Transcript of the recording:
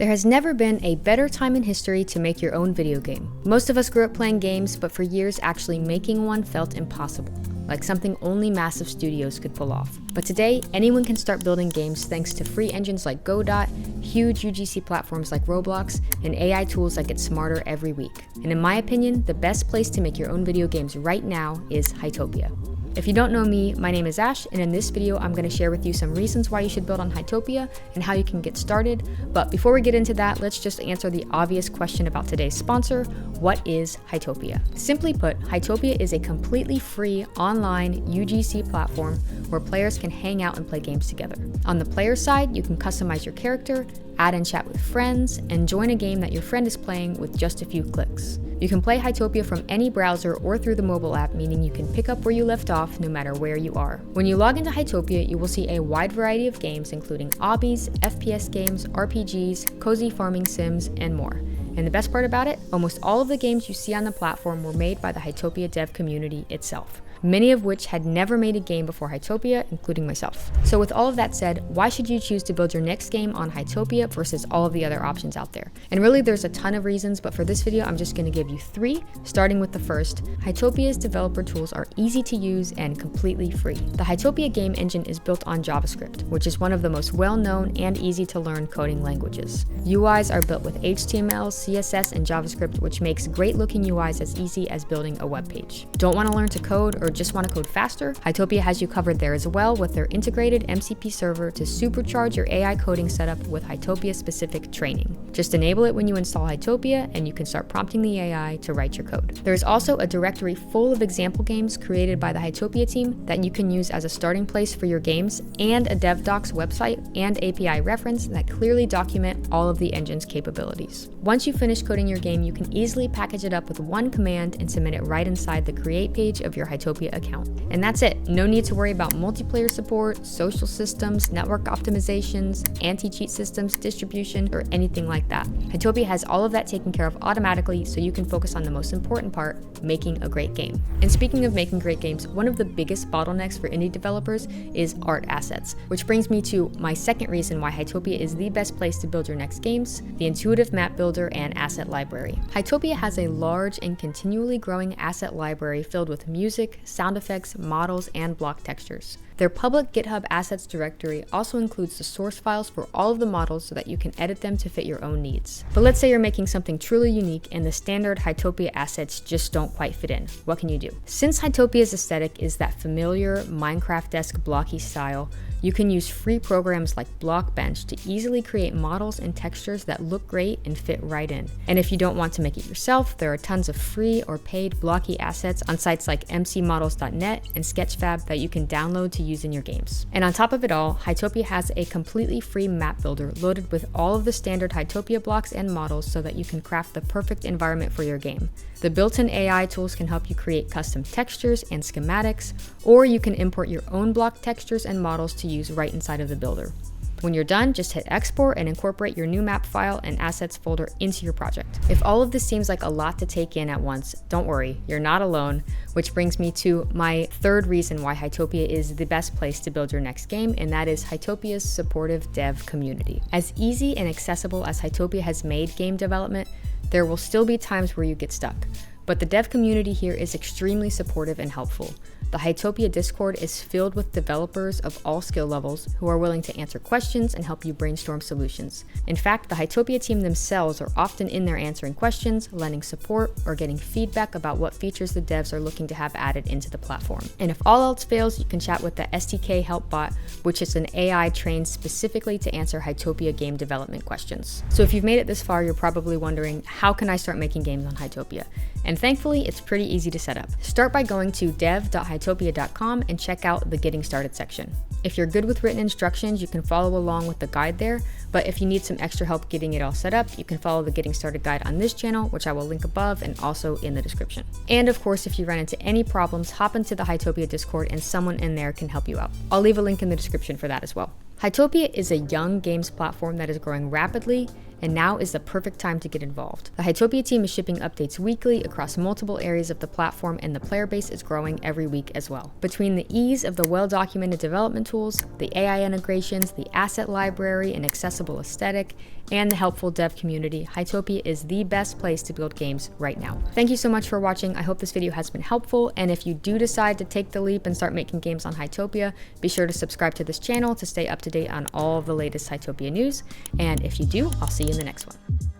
There has never been a better time in history to make your own video game. Most of us grew up playing games, but for years actually making one felt impossible, like something only massive studios could pull off. But today, anyone can start building games thanks to free engines like Godot, huge UGC platforms like Roblox, and AI tools that get smarter every week. And in my opinion, the best place to make your own video games right now is Hytopia. If you don't know me, my name is Ash, and in this video I'm going to share with you some reasons why you should build on Hytopia and how you can get started. But before we get into that, let's just answer the obvious question about today's sponsor: what is Hytopia? Simply put, Hytopia is a completely free online UGC platform where players can hang out and play games together. On the player side, you can customize your character, add and chat with friends, and join a game that your friend is playing with just a few clicks. You can play Hytopia from any browser or through the mobile app, meaning you can pick up where you left off no matter where you are. When you log into Hytopia, you will see a wide variety of games including obbies, FPS games, RPGs, cozy farming sims, and more. And the best part about it, almost all of the games you see on the platform were made by the Hytopia dev community itself, many of which had never made a game before Hytopia, including myself. So with all of that said, why should you choose to build your next game on Hytopia versus all of the other options out there? And really there's a ton of reasons, but for this video I'm just going to give you 3, starting with the first. Hytopia's developer tools are easy to use and completely free. The Hytopia game engine is built on JavaScript, which is one of the most well-known and easy to learn coding languages. UIs are built with HTML, CSS, and JavaScript, which makes great looking UIs as easy as building a web page. Don't want to learn to code or just want to code faster? Hytopia has you covered there as well with their integrated MCP server to supercharge your AI coding setup with Hytopia specific training. Just enable it when you install Hytopia and you can start prompting the AI to write your code. There is also a directory full of example games created by the Hytopia team that you can use as a starting place for your games, and a DevDocs website and API reference that clearly document all of the engine's capabilities. Once you finish coding your game, you can easily package it up with one command and submit it right inside the create page of your Hytopia account. And that's it. No need to worry about multiplayer support, social systems, network optimizations, anti-cheat systems, distribution, or anything like that. Hytopia has all of that taken care of automatically, so you can focus on the most important part, making a great game. And speaking of making great games, one of the biggest bottlenecks for indie developers is art assets, which brings me to my second reason why Hytopia is the best place to build your next games: the intuitive map builder and asset library. Hytopia has a large and continually growing asset library filled with music, sound effects, models, and block textures. Their public GitHub assets directory also includes the source files for all of the models so that you can edit them to fit your own needs. But let's say you're making something truly unique and the standard Hytopia assets just don't quite fit in. What can you do? Since Hytopia's aesthetic is that familiar Minecraft-esque blocky style, you can use free programs like Blockbench to easily create models and textures that look great and fit right in. And if you don't want to make it yourself, there are tons of free or paid blocky assets on sites like mcmodels.net and Sketchfab that you can download to use in your games. And on top of it all, Hytopia has a completely free map builder loaded with all of the standard Hytopia blocks and models so that you can craft the perfect environment for your game. The built-in AI tools can help you create custom textures and schematics, or you can import your own block textures and models to use right inside of the builder. When you're done, just hit export and incorporate your new map file and assets folder into your project. If all of this seems like a lot to take in at once, don't worry, you're not alone, which brings me to my third reason why Hytopia is the best place to build your next game, and that is Hytopia's supportive dev community. As easy and accessible as Hytopia has made game development, there will still be times where you get stuck. But the dev community here is extremely supportive and helpful. The Hytopia Discord is filled with developers of all skill levels who are willing to answer questions and help you brainstorm solutions. In fact, the Hytopia team themselves are often in there answering questions, lending support, or getting feedback about what features the devs are looking to have added into the platform. And if all else fails, you can chat with the SDK help bot, which is an AI trained specifically to answer Hytopia game development questions. So if you've made it this far, you're probably wondering, how can I start making games on Hytopia? And thankfully, it's pretty easy to set up. Start by going to dev.hytopia.com and check out the Getting Started section. If you're good with written instructions, you can follow along with the guide there, but if you need some extra help getting it all set up, you can follow the Getting Started guide on this channel, which I will link above and also in the description. And of course, if you run into any problems, hop into the Hytopia Discord and someone in there can help you out. I'll leave a link in the description for that as well. Hytopia is a young games platform that is growing rapidly, and now is the perfect time to get involved. The Hytopia team is shipping updates weekly across multiple areas of the platform, and the player base is growing every week as well. Between the ease of the well-documented development tools, the AI integrations, the asset library, and accessible aesthetic, and the helpful dev community, Hytopia is the best place to build games right now. Thank you so much for watching. I hope this video has been helpful, and if you do decide to take the leap and start making games on Hytopia, be sure to subscribe to this channel to stay up to date on all of the latest Hytopia news. And if you do, I'll see you in the next one.